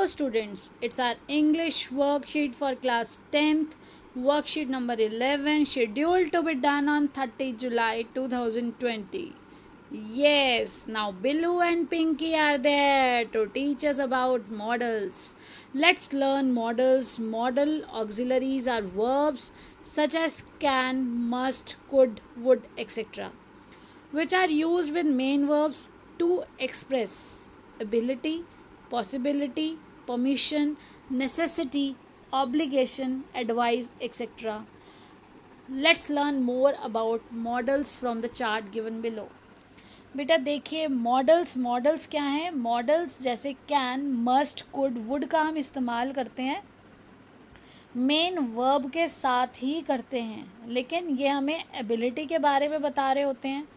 students, it's our English worksheet for class 10th, worksheet number 11, scheduled to be done on 30 July 2020. Yes, now Billu and Pinky are there to teach us about modals. Let's learn modals. Modal auxiliaries are verbs such as can, must, could, would, etc., which are used with main verbs to express ability, possibility, permission, necessity, obligation, advice, etc. Let's learn more about modals from the chart given below. बेटा देखिए models क्या हैं. Models जैसे can, must, could, would का हम इस्तेमाल करते हैं मेन वर्ब के साथ ही करते हैं, लेकिन ये हमें एबिलिटी के बारे में बता रहे होते हैं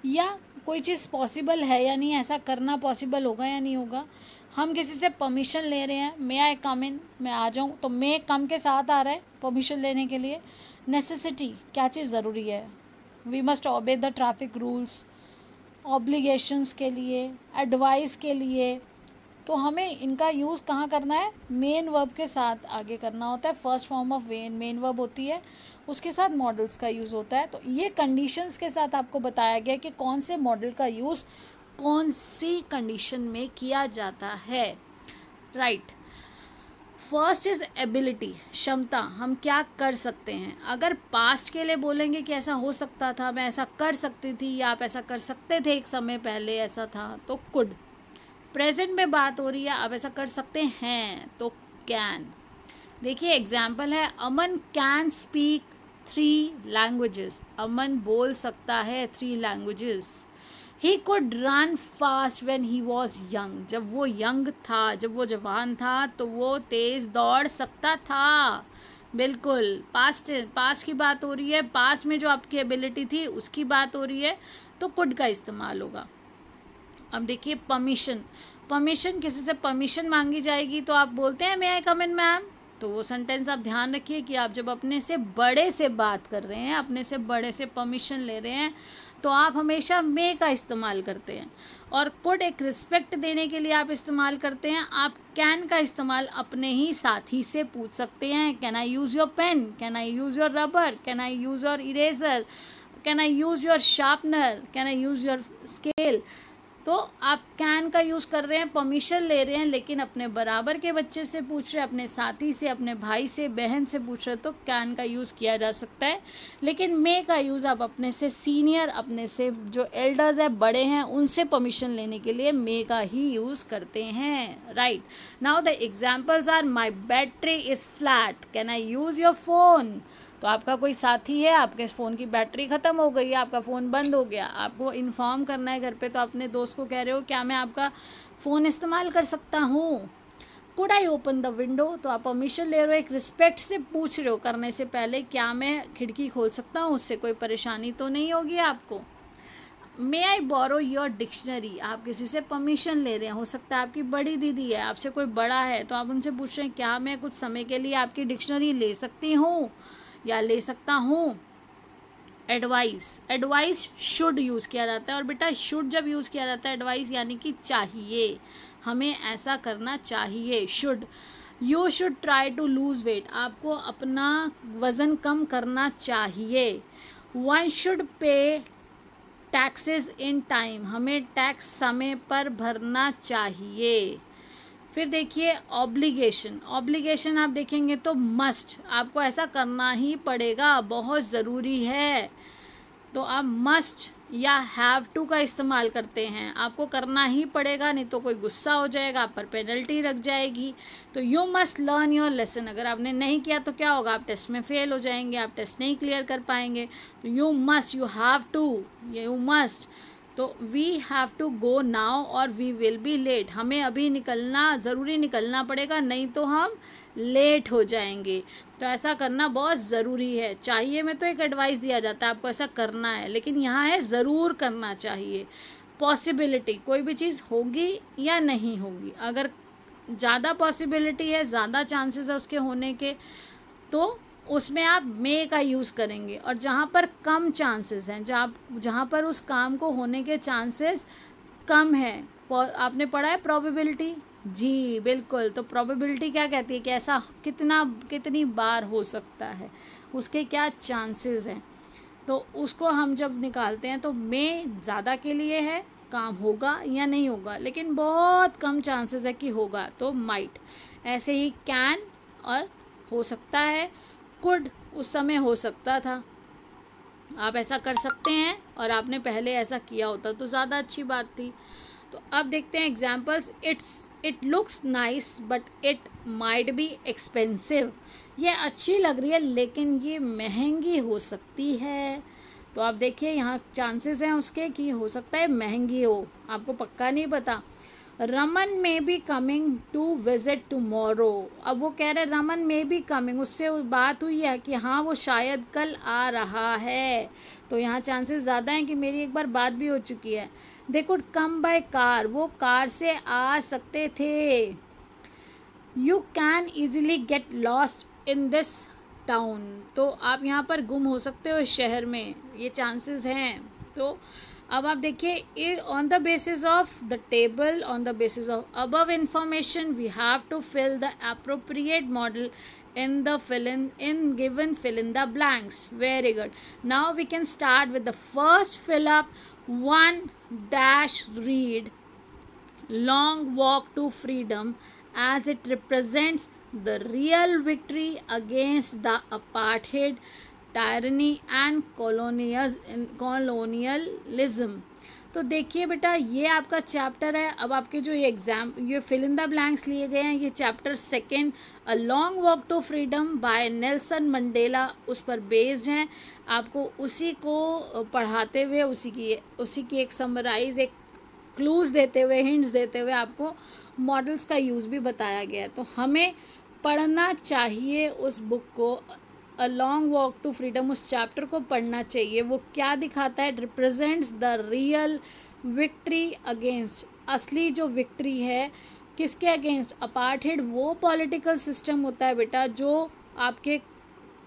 या कोई चीज़ पॉसिबल है या नहीं, ऐसा करना पॉसिबल होगा या नहीं होगा. हम किसी से परमिशन ले रहे हैं, मे आई कम इन, मैं आ जाऊँ, तो मे कम के साथ आ रहा है परमिशन लेने के लिए. नेसेसिटी, क्या चीज़ ज़रूरी है, we must obey the traffic rules. Obligations के लिए, एडवाइस के लिए, तो हमें इनका यूज़ कहाँ करना है, मेन वर्ब के साथ आगे करना होता है. First form of main verb होती है, उसके साथ मॉडल्स का यूज़ होता है. तो ये कंडीशंस के साथ आपको बताया गया कि कौन से मॉडल का यूज़ कौन सी कंडीशन में किया जाता है. राइट. फर्स्ट इज़ एबिलिटी, क्षमता, हम क्या कर सकते हैं. अगर पास्ट के लिए बोलेंगे कि ऐसा हो सकता था, मैं ऐसा कर सकती थी, या आप ऐसा कर सकते थे एक समय पहले, ऐसा था, तो कुड. प्रेजेंट में बात हो रही है, आप ऐसा कर सकते हैं, तो कैन. देखिए एग्जाम्पल है, अमन कैन स्पीक 3 लैंग्वेजेस. अमन बोल सकता है 3 languages. He could run fast when he was young. जब वो यंग था, जब वो जवान था, तो वो तेज़ दौड़ सकता था. बिल्कुल पास्ट की बात हो रही है, पास्ट में जो आपकी एबिलिटी थी उसकी बात हो रही है, तो कुड का इस्तेमाल होगा. अब देखिए परमिशन, किसी से परमिशन मांगी जाएगी तो आप बोलते हैं मे आई कम इन मैम. तो वो सेंटेंस आप ध्यान रखिए कि आप जब अपने से बड़े से बात कर रहे हैं, अपने से बड़े से परमिशन ले रहे हैं, तो आप हमेशा मे का इस्तेमाल करते हैं. और कुड एक रिस्पेक्ट देने के लिए आप इस्तेमाल करते हैं. आप कैन का इस्तेमाल अपने ही साथी से पूछ सकते हैं. Can I use your pen, can I use your rubber, can I use your eraser, can I use your sharpener, can I use your scale. तो आप कैन का यूज़ कर रहे हैं, परमिशन ले रहे हैं, लेकिन अपने बराबर के बच्चे से पूछ रहे हैं, अपने साथी से, अपने भाई से, बहन से पूछ रहे, तो कैन का यूज़ किया जा सकता है. लेकिन मे का यूज़ आप अपने से सीनियर, अपने से जो एल्डर्स हैं, बड़े हैं, उनसे परमिशन लेने के लिए मे का ही यूज़ करते हैं. Right. Now the examples are, my battery is flat, can I use your phone. तो आपका कोई साथी है, आपके फ़ोन की बैटरी ख़त्म हो गई है, आपका फ़ोन बंद हो गया, आपको इन्फॉर्म करना है घर पे, तो अपने दोस्त को कह रहे हो क्या मैं आपका फ़ोन इस्तेमाल कर सकता हूँ. Could I open the window, तो आप परमिशन ले रहे हो, एक रिस्पेक्ट से पूछ रहे हो करने से पहले, क्या मैं खिड़की खोल सकता हूँ, उससे कोई परेशानी तो नहीं होगी आपको. मे आई बोरो योर डिक्शनरी, आप किसी से परमिशन ले रहे हैं, हो सकता है आपकी बड़ी दीदी है, आपसे कोई बड़ा है, तो आप उनसे पूछ रहे हैं क्या मैं कुछ समय के लिए आपकी डिक्शनरी ले सकती हूँ या ले सकता हूँ. एडवाइस शुड यूज़ किया जाता है. और बेटा शुड जब यूज़ किया जाता है एडवाइस यानी कि चाहिए, हमें ऐसा करना चाहिए. Should, you should try to lose weight, आपको अपना वज़न कम करना चाहिए. One should pay taxes in time, हमें टैक्स समय पर भरना चाहिए. फिर देखिए ऑब्लिगेशन आप देखेंगे तो मस्ट, आपको ऐसा करना ही पड़ेगा, बहुत ज़रूरी है. तो आप मस्ट या हैव टू का इस्तेमाल करते हैं, आपको करना ही पड़ेगा, नहीं तो कोई गुस्सा हो जाएगा, आप पर पेनल्टी लग जाएगी. तो you must learn your lesson, अगर आपने नहीं किया तो क्या होगा, आप टेस्ट में फेल हो जाएंगे, आप टेस्ट नहीं क्लियर कर पाएंगे. तो you must, you have to, you must. तो we have to go now और वी विल बी लेट, हमें अभी ज़रूरी निकलना पड़ेगा, नहीं तो हम लेट हो जाएंगे. तो ऐसा करना बहुत ज़रूरी है. चाहिए में तो एक एडवाइस दिया जाता है, आपको ऐसा करना है, लेकिन यहाँ है ज़रूर करना चाहिए. पॉसिबिलिटी, कोई भी चीज़ होगी या नहीं होगी, अगर ज़्यादा पॉसिबिलिटी है, ज़्यादा चांसेस है उसके होने के, तो उसमें आप मे का यूज़ करेंगे. और जहाँ पर कम चांसेस हैं, जहाँ पर उस काम को होने के चांसेस कम हैं, आपने पढ़ा है प्रोबेबिलिटी, जी बिल्कुल। तो प्रोबेबिलिटी क्या कहती है कि ऐसा कितनी बार हो सकता है, उसके क्या चांसेस हैं। तो उसको हम जब निकालते हैं तो मे ज़्यादा के लिए है, काम होगा या नहीं होगा, लेकिन बहुत कम चांसेस है कि होगा, तो माइट। ऐसे ही कैन और हो सकता है, कुड उस समय हो सकता था। आप ऐसा कर सकते हैं और आपने पहले ऐसा किया होता तो ज़्यादा अच्छी बात थी। तो अब देखते हैं examples. It looks nice but it might be expensive. ये अच्छी लग रही है लेकिन ये महंगी हो सकती है। तो आप देखिए यहाँ चांसेस हैं उसके कि हो सकता है महंगी हो, आपको पक्का नहीं पता। Raman may be coming to visit tomorrow. अब वो कह रहे रमन में बी कमिंग, उससे बात हुई है कि हाँ वो शायद कल आ रहा है, तो यहाँ चांसेस ज़्यादा हैं कि मेरी एक बार बात भी हो चुकी है। They could come by car, वो कार से आ सकते थे। You can easily get lost in this town, तो आप यहाँ पर गुम हो सकते हो इस शहर में, ये चांसेस हैं। तो अब आप देखिए, on the basis of the table, on the basis of above information, we have to fill the appropriate model in the fill in the blanks. Very good. Now we can start with the first fill up. 1 dash read long walk to freedom as it represents the real victory against the apartheid, tyranny and colonialism. तो देखिए बेटा, ये आपका chapter है। अब आपके जो ये फिल इन द ब्लैंक्स लिए गए हैं, ये chapter second a long walk to freedom by Nelson Mandela, उस पर बेस्ड हैं। आपको उसी को पढ़ाते हुए उसी की एक समराइज, एक क्लूज़ देते हुए, हिंट्स देते हुए आपको मॉडल्स का यूज़ भी बताया गया है। तो हमें पढ़ना चाहिए उस बुक को, a long walk to freedom, उस चैप्टर को पढ़ना चाहिए। वो क्या दिखाता है? Represents the real victory against, असली जो विक्ट्री है किसके अगेंस्ट? अपार्थेड। वो पॉलिटिकल सिस्टम होता है बेटा जो आपके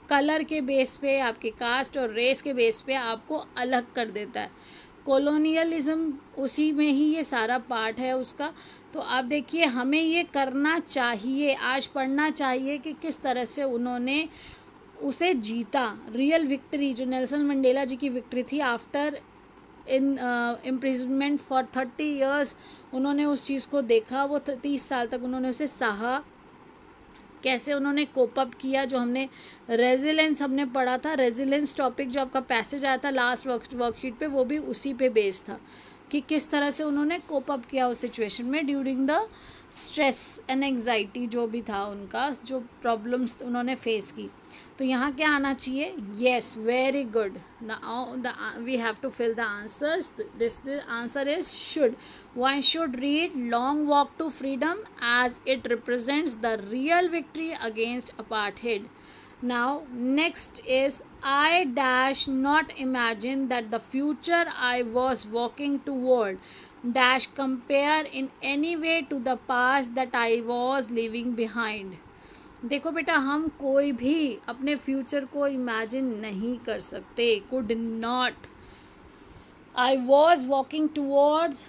कलर के बेस पे, आपके कास्ट और रेस के बेस पे आपको अलग कर देता है। कॉलोनियलिज्म उसी में ही ये सारा पार्ट है उसका। तो आप देखिए, हमें ये करना चाहिए, आज पढ़ना चाहिए कि किस तरह से उन्होंने उसे जीता। रियल विक्ट्री जो नेल्सन मंडेला जी की विक्ट्री थी आफ्टर इम्प्रिजनमेंट फॉर 30 ईयर्स, उन्होंने उस चीज़ को देखा, वो 30 साल तक उन्होंने उसे सहा, कैसे उन्होंने कोप अप किया। जो हमने रेजिलेंस हमने पढ़ा था, रेजिलेंस टॉपिक जो आपका पैसेज आया था लास्ट वर्कशीट पे, वो भी उसी पे बेस्ड था कि किस तरह से उन्होंने कोप अप किया उस सिचुएशन में during the stress and anxiety जो भी था उनका, जो प्रॉब्लम्स उन्होंने फेस की। तो यहाँ क्या आना चाहिए? Yes, very good. We have to fill the answers. This answer is should. One should read Long Walk to Freedom as it represents the real victory against apartheid. Now, next is I dash not imagine that the future I was walking toward dash compare in any way to the past that I was leaving behind. देखो बेटा, हम कोई भी अपने future को imagine नहीं कर सकते। Could not. I was walking towards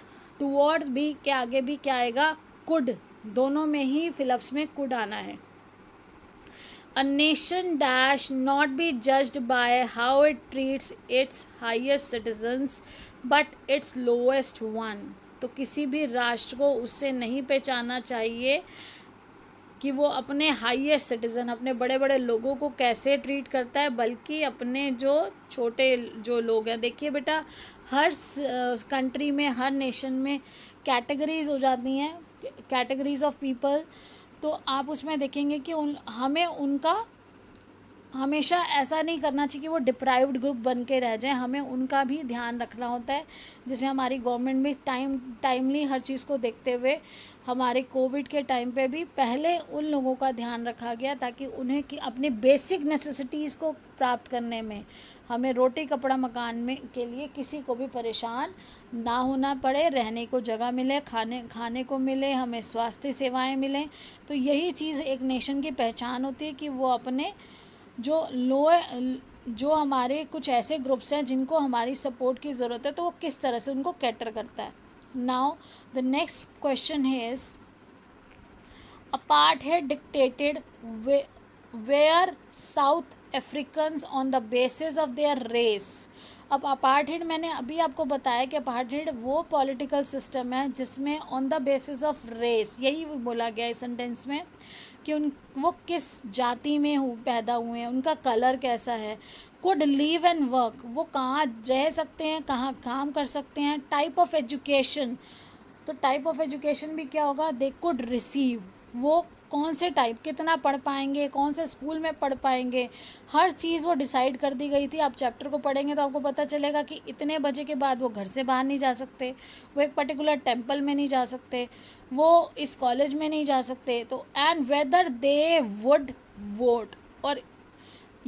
भी के आगे भी क्या आएगा? कुड। दोनों में ही फिलअप्स में कुड आना है। A nation dash not be judged by how it treats it's highest citizens but it's lowest one. तो किसी भी राष्ट्र को उससे नहीं पहचानना चाहिए कि वो अपने हाईएस्ट सिटीज़न, अपने बड़े बड़े लोगों को कैसे ट्रीट करता है, बल्कि अपने जो छोटे जो लोग हैं। देखिए बेटा, हर कंट्री में, हर नेशन में कैटेगरीज हो जाती हैं, कैटेगरीज ऑफ पीपल। तो आप उसमें देखेंगे कि हमें उनका हमेशा ऐसा नहीं करना चाहिए कि वो डिप्राइव्ड ग्रुप बन के रह जाएं। हमें उनका भी ध्यान रखना होता है। जैसे हमारी गवर्नमेंट भी टाइमली हर चीज़ को देखते हुए हमारे कोविड के टाइम पे भी पहले उन लोगों का ध्यान रखा गया ताकि उन्हें कि अपने बेसिक नेसेसिटीज़ को प्राप्त करने में, हमें रोटी कपड़ा मकान में के लिए किसी को भी परेशान ना होना पड़े, रहने को जगह मिले, खाने को मिले, हमें स्वास्थ्य सेवाएं मिलें। तो यही चीज़ एक नेशन की पहचान होती है कि वो अपने जो हमारे कुछ ऐसे ग्रुप्स हैं जिनको हमारी सपोर्ट की ज़रूरत है, तो वो किस तरह से उनको कैटर करता है। Now the next question is apartheid dictated where South Africans on the basis of their race. अब अपार्थेड मैंने अभी आपको बताया कि अपार्थेड वो पॉलिटिकल सिस्टम है जिसमें on the basis of race, यही बोला गया है सेंटेंस में कि वो किस जाति में पैदा हुए हैं, उनका कलर कैसा है. कुड लिव एंड वर्क, वो कहाँ रह सकते हैं, कहाँ काम कर सकते हैं. टाइप ऑफ एजुकेशन, तो टाइप ऑफ एजुकेशन भी क्या होगा, दे कुड रिसीव, वो कौन से टाइप, कितना पढ़ पाएंगे, कौन से स्कूल में पढ़ पाएंगे, हर चीज़ वो डिसाइड कर दी गई थी. आप चैप्टर को पढ़ेंगे तो आपको पता चलेगा कि इतने बजे के बाद वो घर से बाहर नहीं जा सकते, वो एक पर्टिकुलर टेम्पल में नहीं जा सकते, वो इस कॉलेज में नहीं जा सकते. तो and whether they would vote, और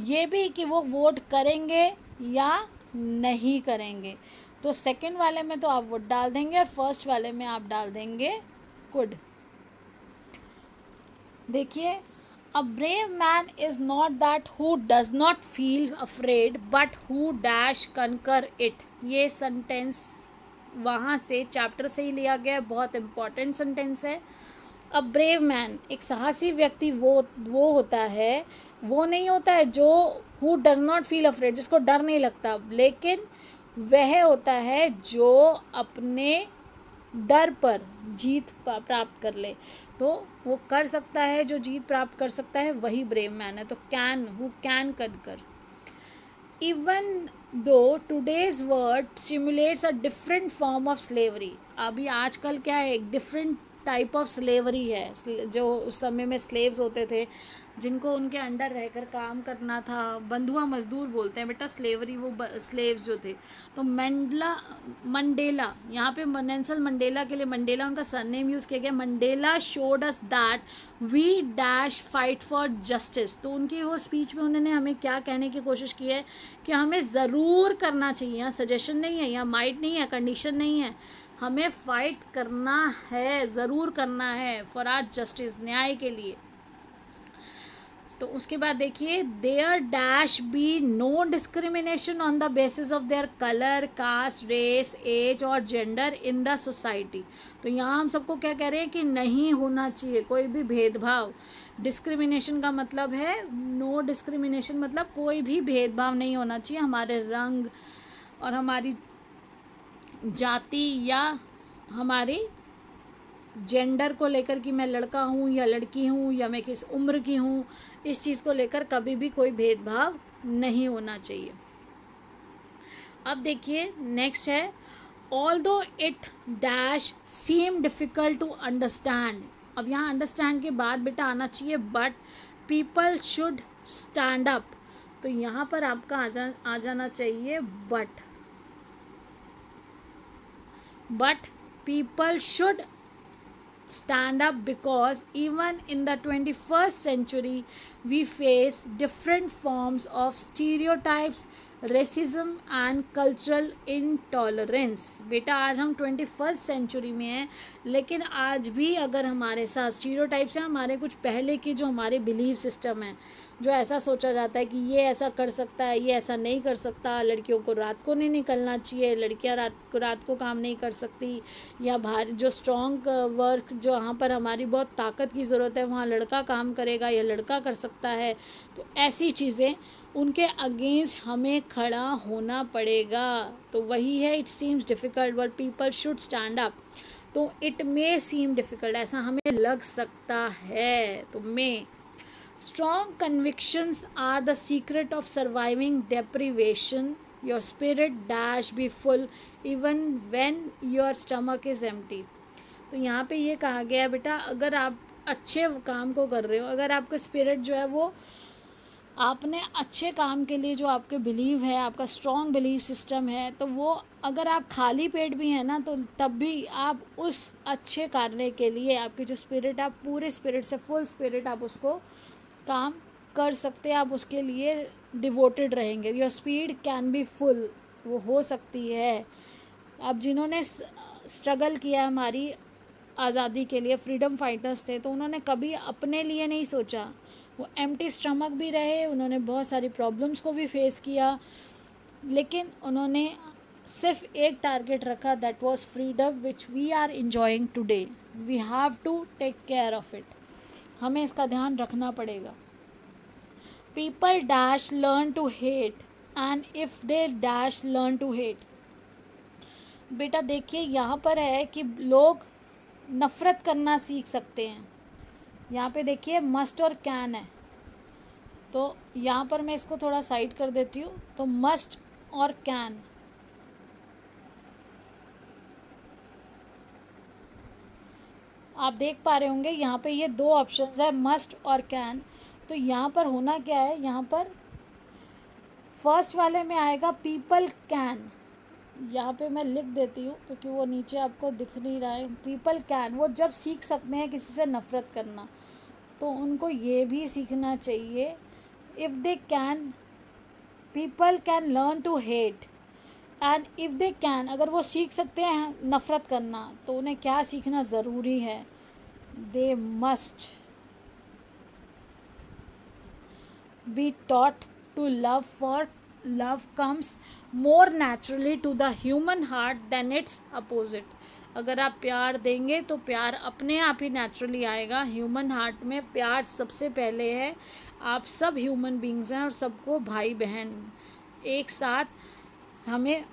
ये भी कि वो वोट करेंगे या नहीं करेंगे. तो सेकंड वाले में तो आप वोट डाल देंगे और फर्स्ट वाले में आप डाल देंगे कुड. देखिए, a brave man is not that who does not feel afraid but who dash conquer it. ये सेंटेंस वहाँ से चैप्टर से ही लिया गया है, बहुत इम्पॉर्टेंट सेंटेंस है. अ ब्रेव मैन, एक साहसी व्यक्ति वो होता है, वो नहीं होता है जो who does not feel afraid, जिसको डर नहीं लगता, लेकिन वह होता है जो अपने डर पर जीत प्राप्त कर ले. तो वो कर सकता है, जो जीत प्राप्त कर सकता है वही ब्रेव मैन है. तो कैन, हु कैन कर. Even though today's world simulates a different form of slavery. अभी आजकल क्या है, एक डिफरेंट टाइप ऑफ स्लेवरी है. जो उस समय में स्लेव्स होते थे, जिनको उनके अंडर रहकर काम करना था, बंधुआ मजदूर बोलते हैं बेटा स्लेवरी, वो स्लेव्स जो थे. तो मंडेला, यहाँ पे नेल्सन मंडेला के लिए मंडेला उनका सरनेम यूज़ किया गया. Mandela showed us that we dash fight for justice. तो उनकी वो स्पीच में उन्होंने हमें क्या कहने की कोशिश की है कि हमें ज़रूर करना चाहिए, यहाँ सजेशन नहीं है, यहाँ माइट नहीं है, कंडीशन नहीं है, हमें फाइट करना है, ज़रूर करना है फॉर आवर जस्टिस, न्याय के लिए. तो उसके बाद देखिए, there dash be no discrimination on the basis of their colour, caste, race, age और जेंडर इन द सोसाइटी. तो यहाँ हम सबको क्या कह रहे हैं कि नहीं होना चाहिए कोई भी भेदभाव. डिस्क्रिमिनेशन का मतलब है, नो डिस्क्रिमिनेशन मतलब कोई भी भेदभाव नहीं होना चाहिए हमारे रंग और हमारी जाति या हमारी जेंडर को लेकर कि मैं लड़का हूँ या लड़की हूँ या मैं किस उम्र की हूँ, इस चीज़ को लेकर कभी भी कोई भेदभाव नहीं होना चाहिए. अब देखिए नेक्स्ट है, although it dash seem difficult to understand. अब यहाँ अंडरस्टैंड के बाद बेटा आना चाहिए but people should stand up. तो यहाँ पर आपका आ जाना चाहिए बट पीपल शुड stand up because even in the 21st century we face different forms of stereotypes, racism and cultural intolerance. बेटा आज हम 21st सेंचुरी में हैं, लेकिन आज भी अगर हमारे साथ स्टीरियोटाइप्स हैं, हमारे कुछ पहले की जो हमारे बिलीव सिस्टम है, जो ऐसा सोचा जाता है कि ये ऐसा कर सकता है, ये ऐसा नहीं कर सकता, लड़कियों को रात को नहीं निकलना चाहिए, लड़कियां रात को काम नहीं कर सकती, या भारी जो स्ट्रॉन्ग वर्क जो यहाँ पर हमारी बहुत ताकत की ज़रूरत है वहाँ लड़का काम करेगा या लड़का कर सकता है. तो ऐसी चीज़ें, उनके अगेंस्ट हमें खड़ा होना पड़ेगा. तो वही है, it seems difficult but people should stand up. तो इट मे सीम डिफ़िकल्ट, ऐसा हमें लग सकता है. तो मे strong convictions are the secret of surviving deprivation. Your spirit dash be full even when your stomach is empty. तो यहाँ पे ये कहा गया है बेटा, अगर आप अच्छे काम को कर रहे हो, अगर आपका स्पिरिट जो है वो आपने अच्छे काम के लिए जो आपके बिलीव है, आपका स्ट्रॉन्ग बिलीव सिस्टम है, तो वो अगर आप खाली पेट भी हैं ना तो तब भी आप उस अच्छे कार्य के लिए आपकी जो स्पिरिट, आप पूरे स्पिरिट से फुल स्पिरिट आप उसको काम कर सकते हैं, आप उसके लिए डिवोटेड रहेंगे. Your speed can be full, वो हो सकती है. अब जिन्होंने स्ट्रगल किया हमारी आज़ादी के लिए, फ्रीडम फाइटर्स थे, तो उन्होंने कभी अपने लिए नहीं सोचा, वो एम्प्टी स्टमक भी रहे, उन्होंने बहुत सारी प्रॉब्लम्स को भी फेस किया, लेकिन उन्होंने सिर्फ एक टारगेट रखा, that was freedom which we are enjoying today. We have to take care of it. हमें इसका ध्यान रखना पड़ेगा. People dash learn to hate and if they dash learn to hate. बेटा देखिए यहाँ पर है कि लोग नफ़रत करना सीख सकते हैं. यहाँ पे देखिए मस्ट और कैन है, तो यहाँ पर मैं इसको थोड़ा साइड कर देती हूँ. तो मस्ट और कैन, आप देख पा रहे होंगे यहाँ पे ये दो ऑप्शंस है, मस्ट और कैन. तो यहाँ पर होना क्या है, यहाँ पर फर्स्ट वाले में आएगा पीपल कैन. यहाँ पे मैं लिख देती हूँ क्योंकि वो नीचे आपको दिख नहीं रहा है. पीपल कैन, वो जब सीख सकते हैं किसी से नफ़रत करना, तो उनको ये भी सीखना चाहिए. If they can, people can learn to hate and if they can, अगर वो सीख सकते हैं नफ़रत करना, तो उन्हें क्या सीखना ज़रूरी है, they must be taught to love, for love comes more naturally to the human heart than its opposite. अगर आप प्यार देंगे तो प्यार अपने आप ही नेचुरली आएगा. ह्यूमन हार्ट में प्यार सबसे पहले है. आप सब ह्यूमन बींग्स हैं और सबको भाई बहन एक साथ, हमें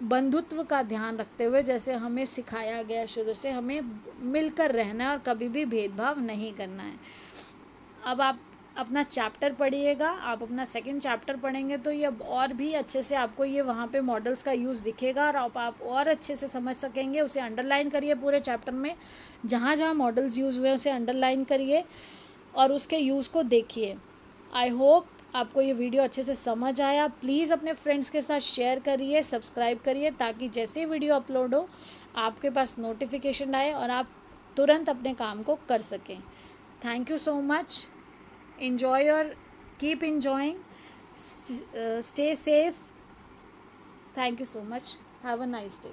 बंधुत्व का ध्यान रखते हुए, जैसे हमें सिखाया गया शुरू से, हमें मिलकर रहना है और कभी भी भेदभाव नहीं करना है. अब आप अपना चैप्टर पढ़िएगा. आप अपना सेकंड चैप्टर पढ़ेंगे तो ये और भी अच्छे से आपको ये वहाँ पे मॉडल्स का यूज़ दिखेगा और आप और अच्छे से समझ सकेंगे. उसे अंडरलाइन करिए पूरे चैप्टर में, जहाँ जहाँ मॉडल्स यूज़ हुए उसे अंडरलाइन करिए और उसके यूज़ को देखिए. आई होप आपको ये वीडियो अच्छे से समझ आया. प्लीज़ अपने फ्रेंड्स के साथ शेयर करिए, सब्सक्राइब करिए, ताकि जैसे ही वीडियो अपलोड हो आपके पास नोटिफिकेशन आए और आप तुरंत अपने काम को कर सकें. Thank you so much. Keep enjoying, stay safe. Thank you so much. Have a nice day.